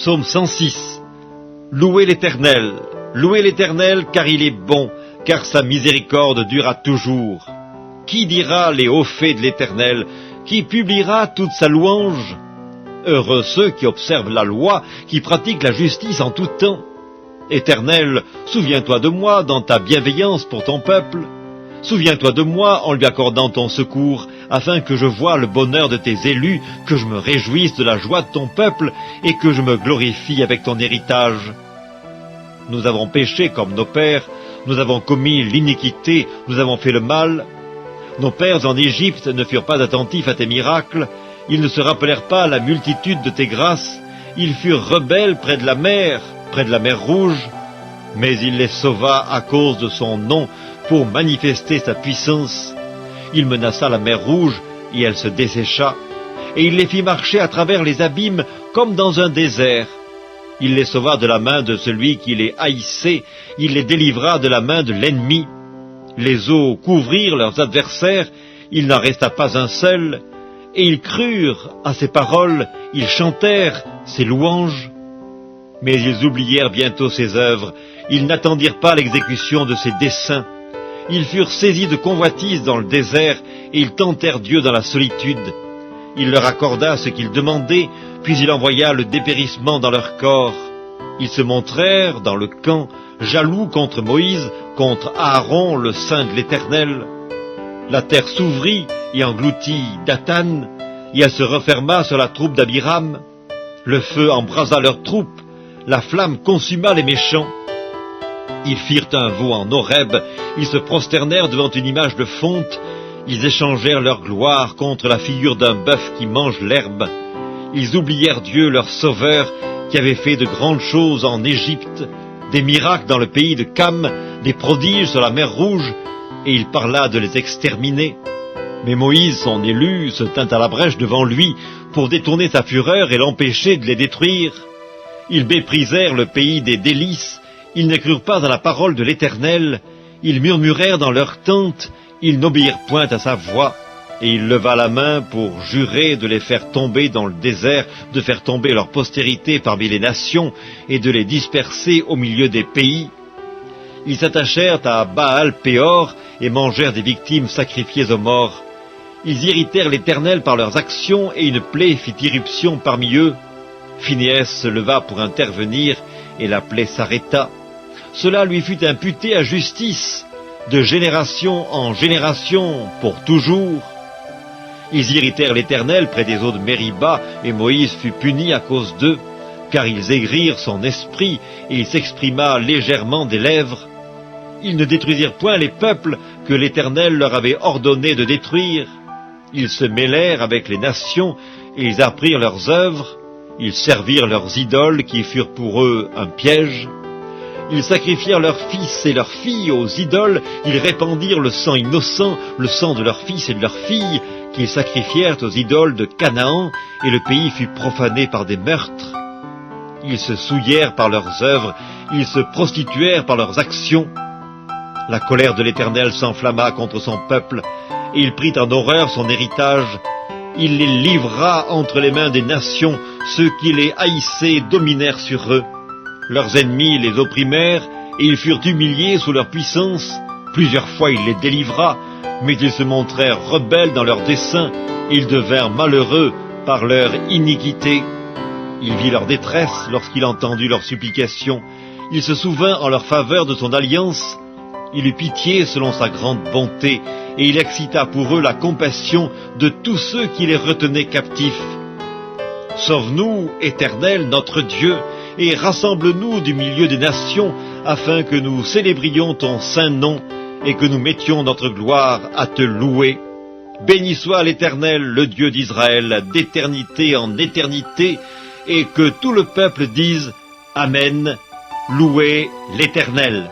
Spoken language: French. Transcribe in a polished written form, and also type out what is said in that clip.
Psaume 106. Louez l'Éternel, car il est bon, car sa miséricorde durera toujours. Qui dira les hauts faits de l'Éternel? Qui publiera toute sa louange? Heureux ceux qui observent la loi, qui pratiquent la justice en tout temps. Éternel, souviens-toi de moi dans ta bienveillance pour ton peuple. Souviens-toi de moi en lui accordant ton secours, afin que je voie le bonheur de tes élus, que je me réjouisse de la joie de ton peuple, et que je me glorifie avec ton héritage. Nous avons péché comme nos pères, nous avons commis l'iniquité, nous avons fait le mal. Nos pères en Égypte ne furent pas attentifs à tes miracles, ils ne se rappelèrent pas la multitude de tes grâces, ils furent rebelles près de la mer Rouge, mais il les sauva à cause de son nom, pour manifester sa puissance. Il menaça la mer Rouge, et elle se dessécha, et il les fit marcher à travers les abîmes comme dans un désert. Il les sauva de la main de celui qui les haïssait, il les délivra de la main de l'ennemi. Les eaux couvrirent leurs adversaires, il n'en resta pas un seul, et ils crurent à ses paroles, ils chantèrent ses louanges. Mais ils oublièrent bientôt ses œuvres, ils n'attendirent pas l'exécution de ses desseins. Ils furent saisis de convoitise dans le désert, et ils tentèrent Dieu dans la solitude. Il leur accorda ce qu'ils demandaient, puis il envoya le dépérissement dans leur corps. Ils se montrèrent dans le camp, jaloux contre Moïse, contre Aaron, le saint de l'Éternel. La terre s'ouvrit et engloutit Dathan, et elle se referma sur la troupe d'Abiram. Le feu embrasa leurs troupes, la flamme consuma les méchants. Ils firent un veau en Horeb, ils se prosternèrent devant une image de fonte, ils échangèrent leur gloire contre la figure d'un bœuf qui mange l'herbe. Ils oublièrent Dieu, leur sauveur, qui avait fait de grandes choses en Égypte, des miracles dans le pays de Cam, des prodiges sur la mer Rouge, et il parla de les exterminer. Mais Moïse, son élu, se tint à la brèche devant lui pour détourner sa fureur et l'empêcher de les détruire. Ils méprisèrent le pays des délices, ils ne crurent pas à la parole de l'Éternel, ils murmurèrent dans leurs tentes, ils n'obéirent point à sa voix, et il leva la main pour jurer de les faire tomber dans le désert, de faire tomber leur postérité parmi les nations, et de les disperser au milieu des pays. Ils s'attachèrent à Baal-Péor, et mangèrent des victimes sacrifiées aux morts. Ils irritèrent l'Éternel par leurs actions, et une plaie fit irruption parmi eux. Phinéas se leva pour intervenir, et la plaie s'arrêta. Cela lui fut imputé à justice, de génération en génération, pour toujours. Ils irritèrent l'Éternel près des eaux de Mériba, et Moïse fut puni à cause d'eux, car ils aigrirent son esprit, et il s'exprima légèrement des lèvres. Ils ne détruisirent point les peuples que l'Éternel leur avait ordonné de détruire. Ils se mêlèrent avec les nations, et ils apprirent leurs œuvres. Ils servirent leurs idoles qui furent pour eux un piège. Ils sacrifièrent leurs fils et leurs filles aux idoles, ils répandirent le sang innocent, le sang de leurs fils et de leurs filles, qu'ils sacrifièrent aux idoles de Canaan, et le pays fut profané par des meurtres. Ils se souillèrent par leurs œuvres, ils se prostituèrent par leurs actions. La colère de l'Éternel s'enflamma contre son peuple, et il prit en horreur son héritage. Il les livra entre les mains des nations, ceux qui les haïssaient dominèrent sur eux. Leurs ennemis les opprimèrent, et ils furent humiliés sous leur puissance. Plusieurs fois il les délivra, mais ils se montrèrent rebelles dans leurs desseins, et ils devinrent malheureux par leur iniquité. Il vit leur détresse lorsqu'il entendit leurs supplications. Il se souvint en leur faveur de son alliance. Il eut pitié selon sa grande bonté, et il excita pour eux la compassion de tous ceux qui les retenaient captifs. Sauve-nous, Éternel, notre Dieu, et rassemble-nous du milieu des nations, afin que nous célébrions ton saint nom, et que nous mettions notre gloire à te louer. Béni soit l'Éternel, le Dieu d'Israël, d'éternité en éternité, et que tout le peuple dise Amen, louez l'Éternel.